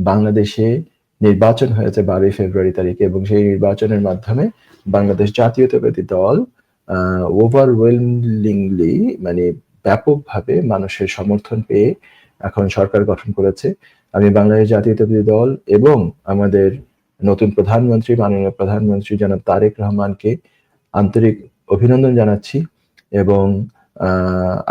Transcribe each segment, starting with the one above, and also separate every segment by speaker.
Speaker 1: বাংলাদেশে নির্বাচন হয়েছে 12 ফেব্রুয়ারি তারিখে, এবং সেই নির্বাচনের মাধ্যমে বাংলাদেশ জাতীয়তাবাদী দল ওভারওয়েলমিংলি মানে ব্যাপকভাবে মানুষের সমর্থন পেয়ে এখন সরকার গঠন করেছে। আমি বাংলাদেশ জাতীয়তাবাদী দল এবং আমাদের নতুন প্রধানমন্ত্রী, মাননীয় প্রধানমন্ত্রী জনাব তারেক রহমানকে আন্তরিক অভিনন্দন জানাচ্ছি, এবং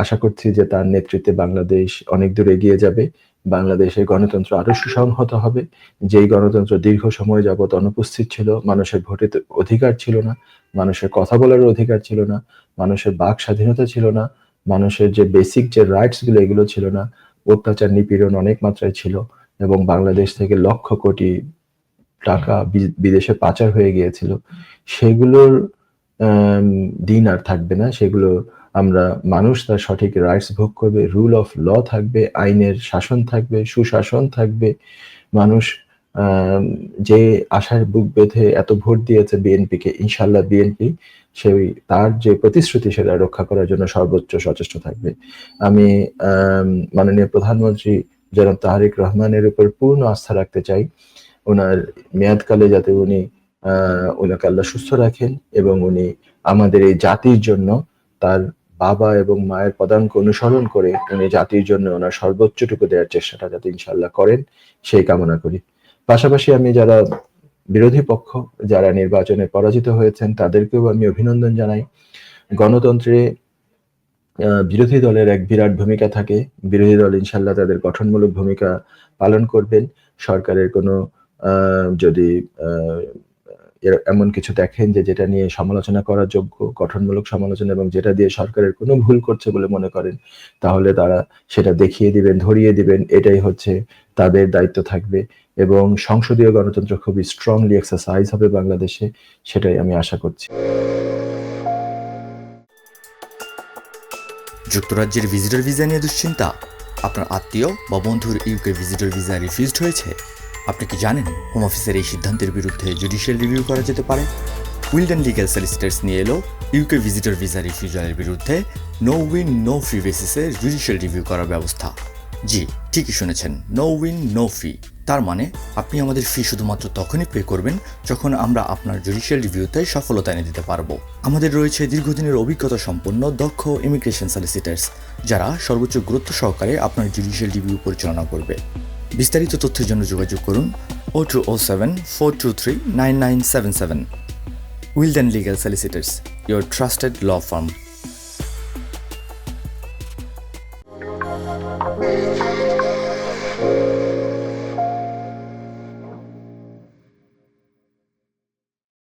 Speaker 1: আশা করছি যে তার নেতৃত্বে বাংলাদেশ অনেক দূর এগিয়ে যাবে। বাংলাদেশের গণতন্ত্র আরো সুসংহত হবে। যেই গণতন্ত্র দীর্ঘ সময় যাবৎ অনুপস্থিত ছিল, মানুষের ভোটের অধিকার ছিল না, মানুষের কথা বলার অধিকার ছিল না, মানুষের বাক স্বাধীনতা ছিল না, মানুষের যে বেসিক যে রাইটস গুলো এগুলো ছিল না, অত্যাচার নিপীড়ন অনেক মাত্রায় ছিল, এবং বাংলাদেশ থেকে লক্ষ কোটি টাকা বিদেশে পাচার হয়ে গিয়েছিল। সেগুলোর দিন আর থাকবে না। সেগুলো আমরা মানুষ তার সঠিক রাইটস ভোগ করবে, রুল অফ ল থাকবে, আইনের শাসন থাকবে, সুশাসন থাকবে। মানুষ যে আশায় বুক বেঁধে এত ভোট দিয়েছে বিএনপিকে, ইনশাল্লাহ বিএনপি সেই তার যে প্রতিশ্রুতি সেটা রক্ষা করার জন্য সর্বোচ্চ সচেষ্ট থাকবে। আমি মাননীয় প্রধানমন্ত্রী জনাব তারেক রহমানের উপর পূর্ণ আস্থা রাখতে চাই। ওনার মেয়াদকালে যাতে ওনাকে আল্লাহ সুস্থ রাখেন, এবং উনি আমাদের এই জাতির জন্য তার বাবা এবং মায়ের পদাঙ্ক অনুসরণ করে উনি জাতির জন্য ওনার সর্বোচ্চটুকু দেওয়ার চেষ্টাটা যাতে ইনশাল্লাহ করেন, সেই কামনা করি। পাশাপাশি আমি যারা বিরোধী পক্ষ, যারা নির্বাচনে পরাজিত হয়েছেন, তাদেরকেও আমি অভিনন্দন জানাই। গণতন্ত্রে বিরোধী দলের এক বিরাট ভূমিকা থাকে। বিরোধী দল ইনশাল্লাহ তাদের গঠনমূলক ভূমিকা পালন করবেন। সরকারের কোনো যদি এমন কিছু দেখেন যে যেটা নিয়ে সমালোচনা করার যোগ্য, গঠনমূলক সমালোচনা, এবং যেটা দিয়ে সরকারের কোনো ভুল করছে বলে মনে করেন, তাহলে তারা সেটা দেখিয়ে দিবেন, ধরিয়ে দিবেন। এটাই হচ্ছে তাদের দায়িত্ব থাকবে, এবং সংসদীয় গণতন্ত্র খুবই স্ট্রংলি এক্সারসাইজ হবে বাংলাদেশে, সেটাই আমি আশা করছি।
Speaker 2: যুক্তরাজ্যের ভিজিটর ভিসা নিয়ে দুশ্চিন্তা? আপনার আত্মীয় বা বন্ধুর ইউকে ভিজিটর ভিসা রিফিউজড হয়েছে? আপনি কি জানেন হোম অফিসের এই সিদ্ধান্তের বিরুদ্ধে জুডিশিয়াল রিভিউ করা যেতে পারে? উইলডেন লিগ্যাল সলিসিটার্স নিয়ে এলো ইউকে ভিজিটর ভিসা রিফিউজালের বিরুদ্ধে নো উইন নো ফি বেসিসে জুডিশিয়াল রিভিউ করার ব্যবস্থা। জি, ঠিকই শুনেছেন, নো উইন নো ফি। তার মানে আপনি আমাদের ফি শুধুমাত্র তখনই পে করবেন যখন আমরা আপনার জুডিশিয়াল রিভিউতে সফলতা এনে দিতে পারবো। আমাদের রয়েছে দীর্ঘদিনের অভিজ্ঞতা সম্পন্ন দক্ষ ইমিগ্রেশন সলিসিটার্স, যারা সর্বোচ্চ গুরুত্ব সহকারে আপনার জুডিশিয়াল রিভিউ পরিচালনা করবে। বিস্তারিত তথ্যের জন্য যোগাযোগ করুন 0207 423 9977। Wilden legal solicitors, your trusted law firm.